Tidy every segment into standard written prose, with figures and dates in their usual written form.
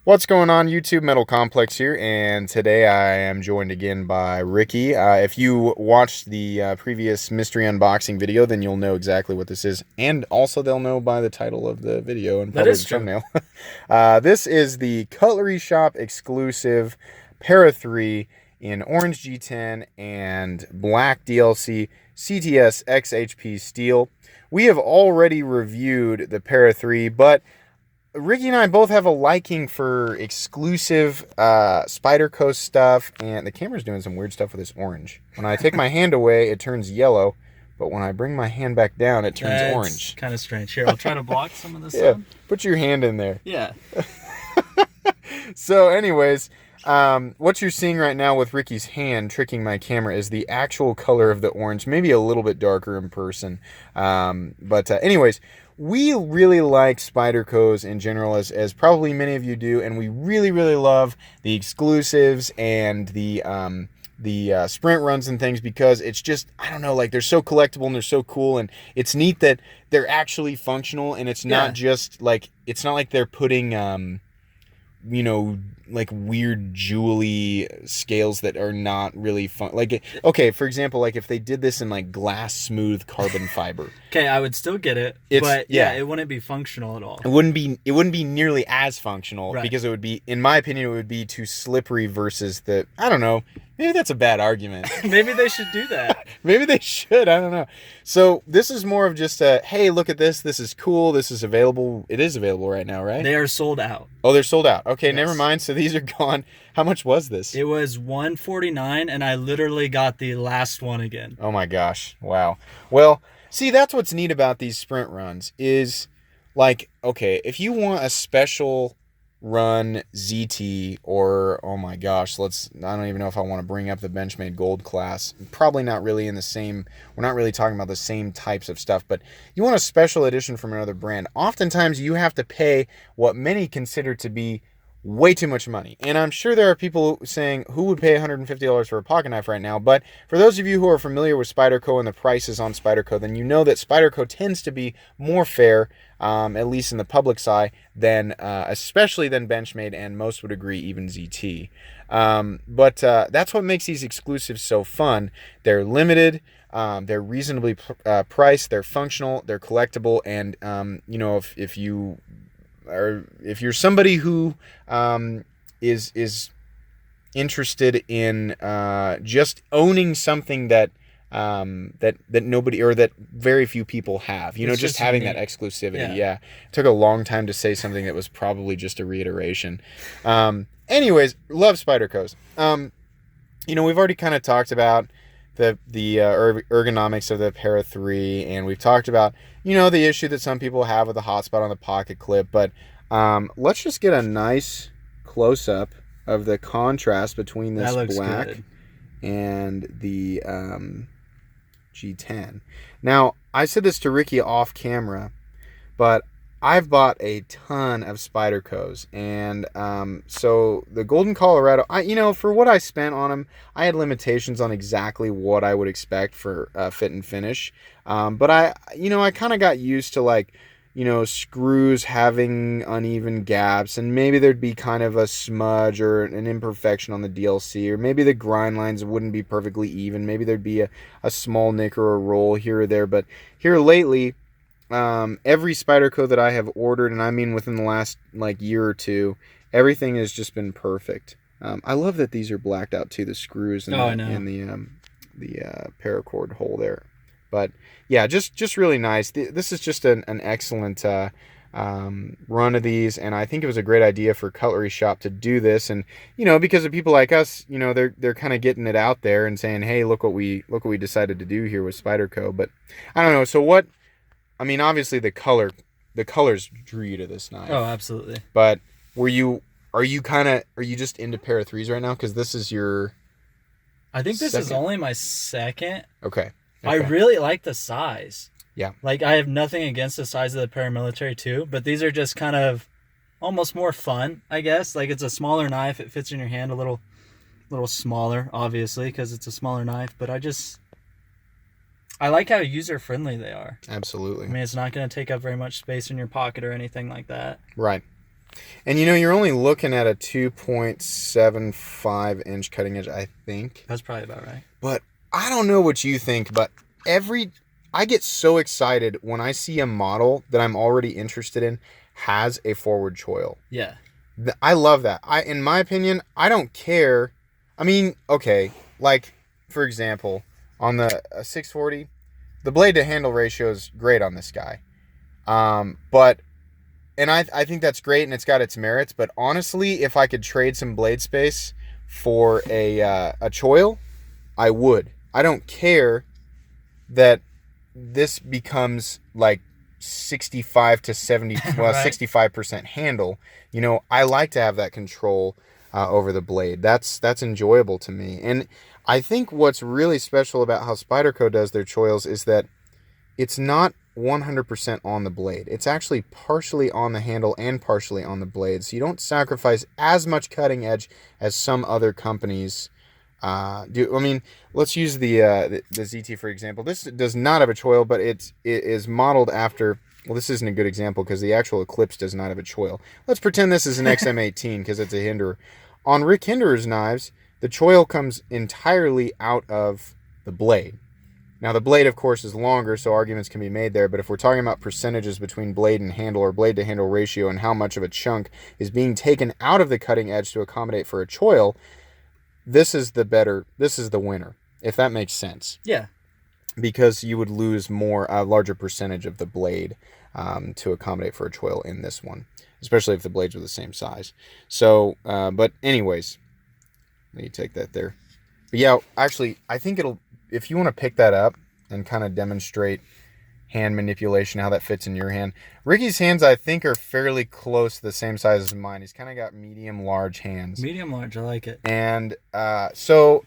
What's going on, YouTube? Metal Complex here, and today I am joined again by Ricky. If you watched the previous mystery unboxing video, then you'll know exactly what this is, and also they'll know by the title of the video and probably the thumbnail. This is the Cutlery Shop exclusive Para 3 in orange G10 and black DLC CTS XHP steel. We have already reviewed the Para 3, but Ricky and I both have a liking for exclusive Spyderco stuff, and the camera's doing some weird stuff with this orange. When I take my hand away, it turns yellow, but when I bring my hand back down, it turns orange. Kind of strange. Here, I'll try to block some of the sun. Yeah, put your hand in there. Yeah. So anyways, what you're seeing right now with Ricky's hand tricking my camera is the actual color of the orange, maybe a little bit darker in person. Anyways, we really like Spydercos in general, as probably many of you do, and we really love the exclusives and the sprint runs and things, because it's just, I don't know, like, they're so collectible and they're so cool, and it's neat that they're actually functional, and it's not just like, it's not like they're putting you know, like weird jewelry scales that are not really fun. Like, okay, for example, like if they did this in like glass smooth carbon fiber. Okay, I would still get it, but yeah, it wouldn't be functional at all. It wouldn't be nearly as functional, right, because it would be, in my opinion, it would be too slippery versus the, I don't know, maybe that's a bad argument. Maybe they should do that. Maybe they should, I don't know. So this is more of just a, hey, look at this, this is cool, this is available. It is available right now, right? They are sold out. Oh, they're sold out. Okay, yes. Never mind. So these are gone. How much was this? It was $149, and I literally got the last one again. Oh my gosh. Wow. Well, see, that's what's neat about these sprint runs is, like, okay, if you want a special run ZT, or, oh my gosh, I don't even know if I want to bring up the Benchmade Gold class. Probably not really in the same, we're not really talking about the same types of stuff, but you want a special edition from another brand. Oftentimes you have to pay what many consider to be way too much money. And I'm sure there are people saying, who would pay $150 for a pocket knife right now? But for those of you who are familiar with Spyderco and the prices on Spyderco, then you know that Spyderco tends to be more fair, at least in the public's eye, than especially than Benchmade, and most would agree even ZT. That's what makes these exclusives so fun. They're limited, they're reasonably priced, they're functional, they're collectible, and you know, if you're somebody who is interested in just owning something that nobody, or that very few people have, you know, just having unique, that exclusivity. Yeah. It took a long time to say something that was probably just a reiteration. Anyways, love Spydercos. You know, we've already kind of talked about the ergonomics of the Para 3, and we've talked about, you know, the issue that some people have with the hotspot on the pocket clip, but let's just get a nice close-up of the contrast between this black and the G10. Now, I said this to Ricky off camera, but I've bought a ton of Spydercos, and so the Golden Colorado, you know, for what I spent on them, I had limitations on exactly what I would expect for fit and finish, but I kind of got used to, like, you know, screws having uneven gaps, and maybe there'd be kind of a smudge or an imperfection on the DLC, or maybe the grind lines wouldn't be perfectly even, maybe there'd be a small nick or a roll here or there. But here lately, every Spyderco that I have ordered, and I mean within the last like year or two, everything has just been perfect. I love that these are blacked out too, the screws and the paracord hole there. But yeah, just really nice. This is just an excellent run of these, and I think it was a great idea for Cutlery Shop to do this. And, you know, because of people like us, you know, they're kind of getting it out there and saying, hey, look what we decided to do here with Spyderco. But I don't know. So what? I mean, obviously the colors drew you to this knife. Oh, absolutely. But are you just into Para 3s right now? Because this is your, I think this is only my second. Okay. I really like the size. Yeah. Like, I have nothing against the size of the paramilitary too, but these are just kind of almost more fun, I guess. Like, it's a smaller knife. It fits in your hand a little smaller, obviously, because it's a smaller knife. But I like how user-friendly they are. Absolutely. I mean, it's not going to take up very much space in your pocket or anything like that. Right. And you're only looking at a 2.75 inch cutting edge, I think. That's probably about right. But I don't know what you think, but I get so excited when I see a model that I'm already interested in has a forward choil. Yeah. I love that. In my opinion, I don't care. I mean, okay, like for example, on the 640, the blade to handle ratio is great on this guy. But I think that's great and it's got its merits, but honestly, if I could trade some blade space for a choil, I would. I don't care that this becomes like 65 to 70, well, Right. 65% handle. I like to have that control over the blade. That's enjoyable to me. And I think what's really special about how Spyderco does their choils is that it's not 100% on the blade. It's actually partially on the handle and partially on the blade. So you don't sacrifice as much cutting edge as some other companies do. I mean, let's use the ZT for example. This does not have a choil, but it is modeled after. Well, this isn't a good example because the actual Eclipse does not have a choil. Let's pretend this is an XM18 because it's a Hinderer. On Rick Hinderer's knives, the choil comes entirely out of the blade. Now, the blade, of course, is longer, so arguments can be made there, but if we're talking about percentages between blade and handle or blade to handle ratio and how much of a chunk is being taken out of the cutting edge to accommodate for a choil, this is the winner, if that makes sense. Yeah. Because you would lose a larger percentage of the blade to accommodate for a choil in this one, especially if the blades were the same size. So, but anyways, let me take that there. But yeah, actually, I think if you want to pick that up and kind of demonstrate hand manipulation, how that fits in your hand. Ricky's hands, I think, are fairly close to the same size as mine. He's kind of got medium-large hands. Medium-large, I like it. And so,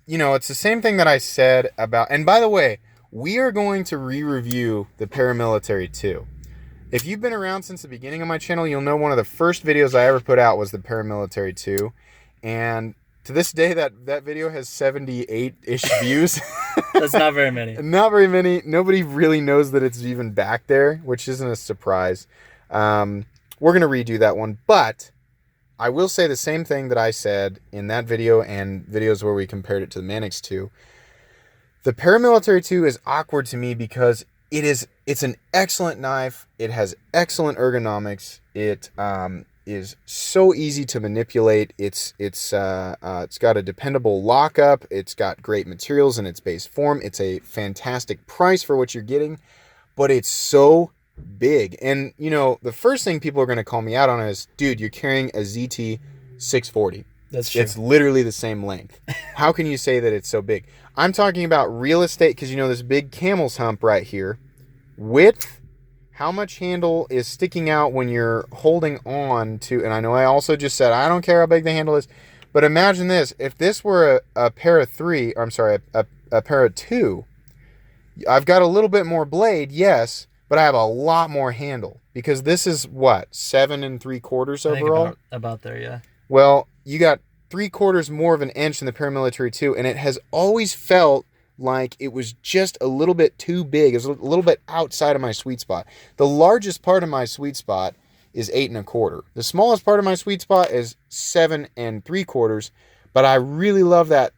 it's the same thing that I said about... And by the way, we are going to re-review the Paramilitary 2. If you've been around since the beginning of my channel, you'll know one of the first videos I ever put out was the Paramilitary 2. And to this day, that video has 78-ish views. That's not very many. Not very many. Nobody really knows that it's even back there, which isn't a surprise. We're going to redo that one. But I will say the same thing that I said in that video and videos where we compared it to the Manix 2. The Paramilitary 2 is awkward to me because it's an excellent knife. It has excellent ergonomics. It is so easy to manipulate. It's got a dependable lockup. It's got great materials in its base form. It's a fantastic price for what you're getting, but it's so big. And the first thing people are going to call me out on is, dude, you're carrying a ZT 640. That's true. It's literally the same length. How can you say that it's so big? I'm talking about real estate because this big camel's hump right here. Width. How much handle is sticking out when you're holding on to, and I know I also just said, I don't care how big the handle is, but imagine this. If this were a pair of three, or I'm sorry, a pair of two, I've got a little bit more blade, yes, but I have a lot more handle because this is what, 7 3/4 overall? I think about there, yeah. Well, you got 3/4 more of an inch in the Paramilitary 2, and it has always felt like it was just a little bit too big. It was a little bit outside of my sweet spot. The largest part of my sweet spot is 8 1/4. The smallest part of my sweet spot is 7 3/4. But I really love that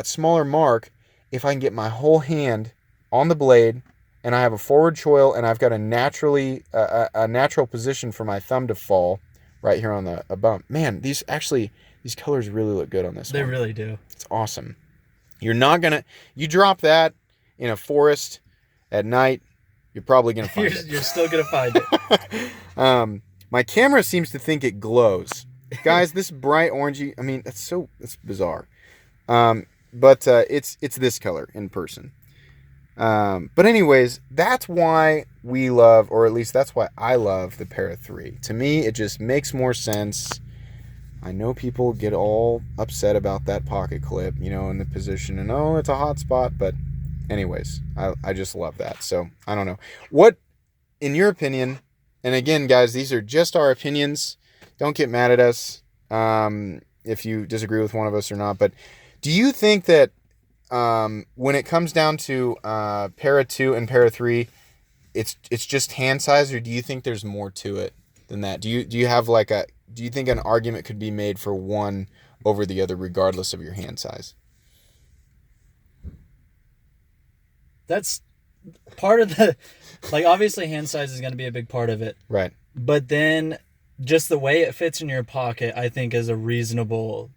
smaller mark if I can get my whole hand on the blade and I have a forward choil and I've got a natural position for my thumb to fall right here on a bump. Man, these colors really look good on this one. They really do. It's awesome. You're not going to... You drop that in a forest at night, you're probably going to find it. You're still going to find it. My camera seems to think it glows. Guys, this bright orangey... I mean, that's bizarre. But it's this color in person. But anyways, that's why we love, or at least that's why I love the Para 3. To me, it just makes more sense. I know people get all upset about that pocket clip, in the position, and it's a hot spot, but anyways, I just love that. So, I don't know. What, in your opinion, and again, guys, these are just our opinions. Don't get mad at us if you disagree with one of us or not, but do you think that when it comes down to Para 2 and Para 3, it's just hand size, or do you think there's more to it than that? Do you have like do you think an argument could be made for one over the other, regardless of your hand size? That's part of the, like, obviously hand size is going to be a big part of it. Right. But then just the way it fits in your pocket, I think, is a reasonable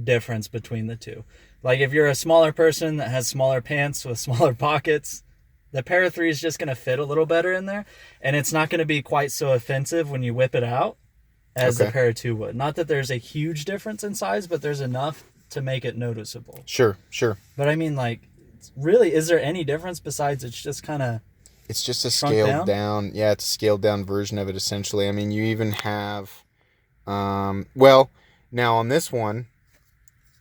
difference between the two. Like, if you're a smaller person that has smaller pants with smaller pockets, the pair of 3 is just going to fit a little better in there. And it's not going to be quite so offensive when you whip it out as the pair of 2 would. Not that there's a huge difference in size, but there's enough to make it noticeable. Sure. But I mean, like, really, is there any difference besides it's just kind of... It's just a scaled down. Yeah, it's a scaled down version of it, essentially. I mean, you even have... well, now on this one,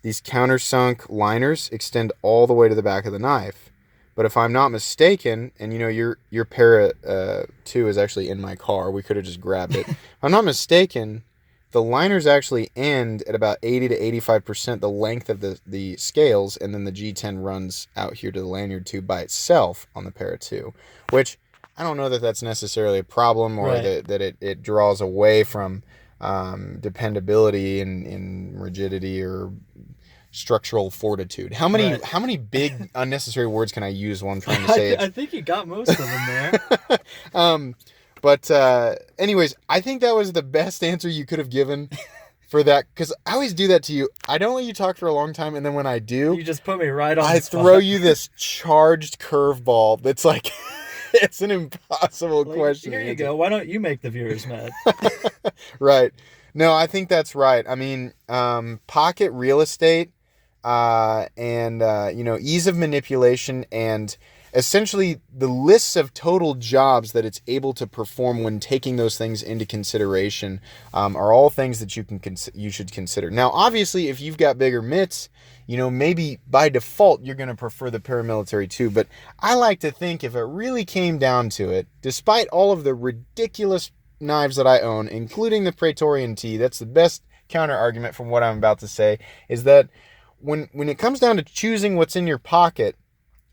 these countersunk liners extend all the way to the back of the knife. But if I'm not mistaken, and you know, your pair of 2 is actually in my car. We could have just grabbed it. If I'm not mistaken, the liners actually end at about 80 to 85% the length of the scales, and then the G10 runs out here to the lanyard tube by itself on the pair of 2, which I don't know that that's necessarily a problem, or Right. that it draws away from dependability and rigidity or structural fortitude. How many big unnecessary words can I use while I'm trying to say it? I think you got most of them there. But anyways, I think that was the best answer you could have given for that, because I always do that to you. I don't let you talk for a long time, and then when I do, You just put me right on I the spot. throw you this charged curveball that's like it's an impossible Like, question. here you go. Why don't you make the viewers mad? Right. No, I think that's right. I mean, pocket real estate, and you know, ease of manipulation, and essentially the lists of total jobs that it's able to perform when taking those things into consideration, are all things that you should consider. Now, obviously, if you've got bigger mitts, you know, maybe by default you're going to prefer the paramilitary 2, but I like to think if it really came down to it, despite all of the ridiculous knives that I own, including the Praetorian T, that's the best counter argument from what I'm about to say, is that when it comes down to choosing what's in your pocket,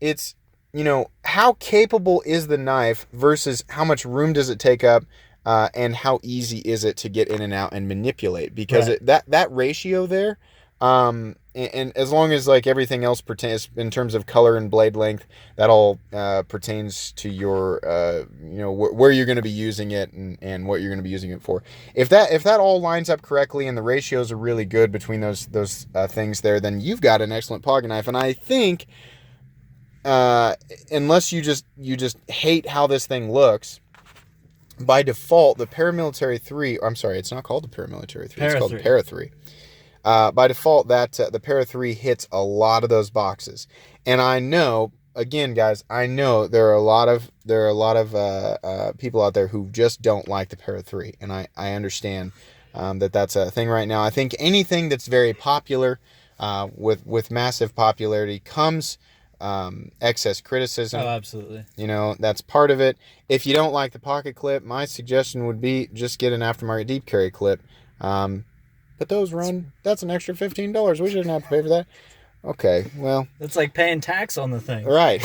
it's, you know, how capable is the knife versus how much room does it take up, and how easy is it to get in and out and manipulate, because Right. that ratio there, and as long as like everything else pertains in terms of color and blade length, that all pertains to your you know, where you're going to be using it, and what you're going to be using it for. If that all lines up correctly and the ratios are really good between those things there, then you've got an excellent pocket knife. And I think unless you just hate how this thing looks, by default the paramilitary 3, I'm sorry, it's not called the paramilitary 3, it's called the para 3. By default, that the para 3 hits a lot of those boxes. And I know, again, guys, I know there are a lot of people out there who just don't like the para 3, and I understand that's a thing right now. I think anything that's very popular, with massive popularity, comes excess criticism. Oh, absolutely. You know, that's part of it. If you don't like the pocket clip, my suggestion would be just get an aftermarket deep carry clip. But those that's an extra $15. We shouldn't have to pay for that. Okay, well, It's like paying tax on the thing. right.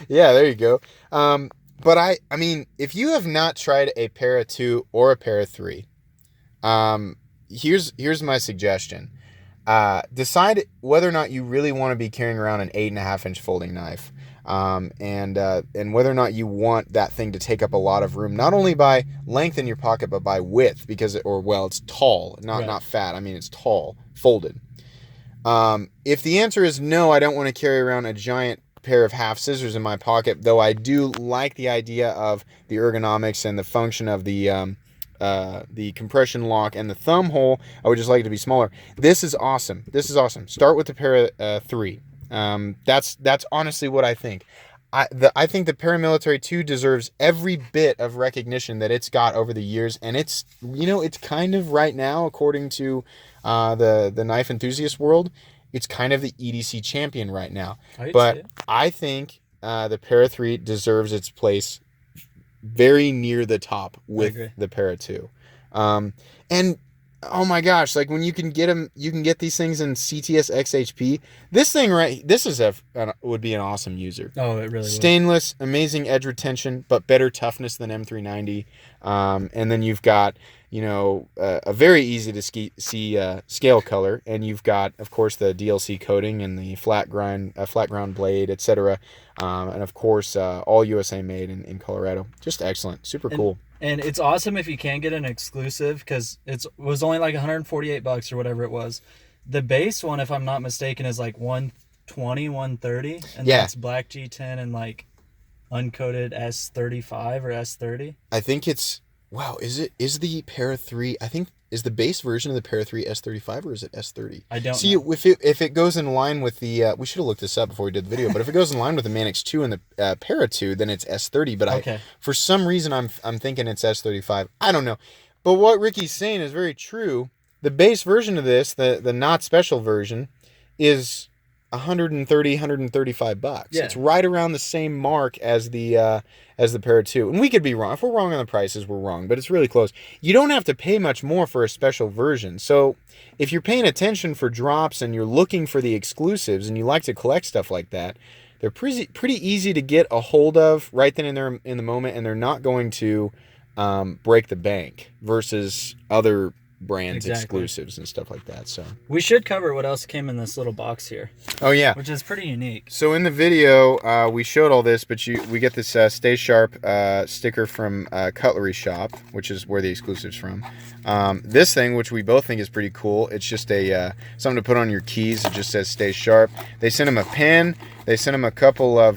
Yeah, there you go. But I mean, if you have not tried a para 2 or a para 3, here's my suggestion. Decide whether or not you really want to be carrying around an 8.5-inch folding knife, and whether or not you want that thing to take up a lot of room, not only by length in your pocket, but by width, because it's tall, not fat. I mean, it's tall, folded. If the answer is no, I don't want to carry around a giant pair of half scissors in my pocket, though I do like the idea of the ergonomics and the function of the compression lock and the thumb hole. I would just like it to be smaller. This is awesome. Start with the para 3. That's honestly what I think. I think the paramilitary 2 deserves every bit of recognition that it's got over the years, and it's, you know, it's kind of right now, according to the knife enthusiast world, it's kind of the EDC champion right now. But I think the para 3 deserves its place very near the top with the para 2. And oh my gosh, like when you can get these things in CTS XHP. This thing would be an awesome user. Oh, it really stainless, amazing edge retention, but better toughness than M390. And then you've got a very easy to see scale color, and you've got, of course, the DLC coating and the flat ground blade, etc. And of course, all USA made in Colorado. Just excellent, super cool. And it's awesome if you can get an exclusive, because it was only like $148 or whatever it was. The base one, if I'm not mistaken, is like 120, 130, and that's black G10 and like uncoated S35 or S30. I think it's is the Para 3, I think, is the base version of the Para 3 S35 or is it S30? I don't see know. If it goes in line with the we should have looked this up before we did the video, but if it goes in line with the Manix 2 and the Para 2, then it's S30, but for some reason I'm thinking it's S35. I don't know. But what Ricky's saying is very true. The base version of this, the not special version, is $130, $135. Yeah. It's right around the same mark as the Para 2. And we could be wrong. If we're wrong on the prices, we're wrong, but it's really close. You don't have to pay much more for a special version. So if you're paying attention for drops and you're looking for the exclusives and you like to collect stuff like that, they're pretty easy to get a hold of right then and there in the moment, and they're not going to break the bank versus other brands exclusives and stuff like that. So we should cover what else came in this little box here. Oh yeah, which is pretty unique. So in the video we showed all this, but we get this Stay Sharp sticker from Cutlery Shoppe, which is where the exclusive's from. This thing, which we both think is pretty cool, it's just a something to put on your keys. It just says Stay Sharp. They sent him a pen. They sent him a couple of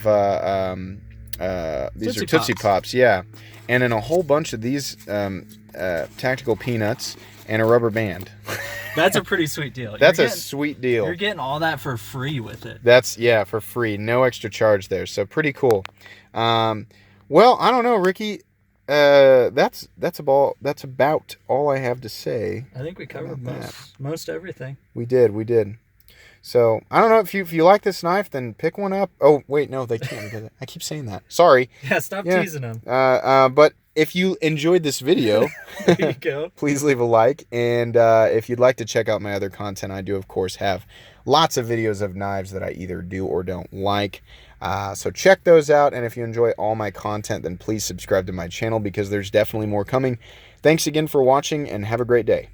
these are Tootsie Pops, yeah, and then a whole bunch of these tactical peanuts and a rubber band. That's a pretty sweet deal. That's a sweet deal. You're getting all that for free with it. That's, yeah, for free. No extra charge there. So pretty cool. Well, I don't know, Ricky. That's about all I have to say. I think we covered most everything. We did. So I don't know, if you like this knife, then pick one up. Oh wait, no, they can't, because I keep saying that. Sorry. Yeah, stop teasing them. But if you enjoyed this video, there you go. Please leave a like. And if you'd like to check out my other content, I do, of course, have lots of videos of knives that I either do or don't like. So check those out. And if you enjoy all my content, then please subscribe to my channel, because there's definitely more coming. Thanks again for watching, and have a great day.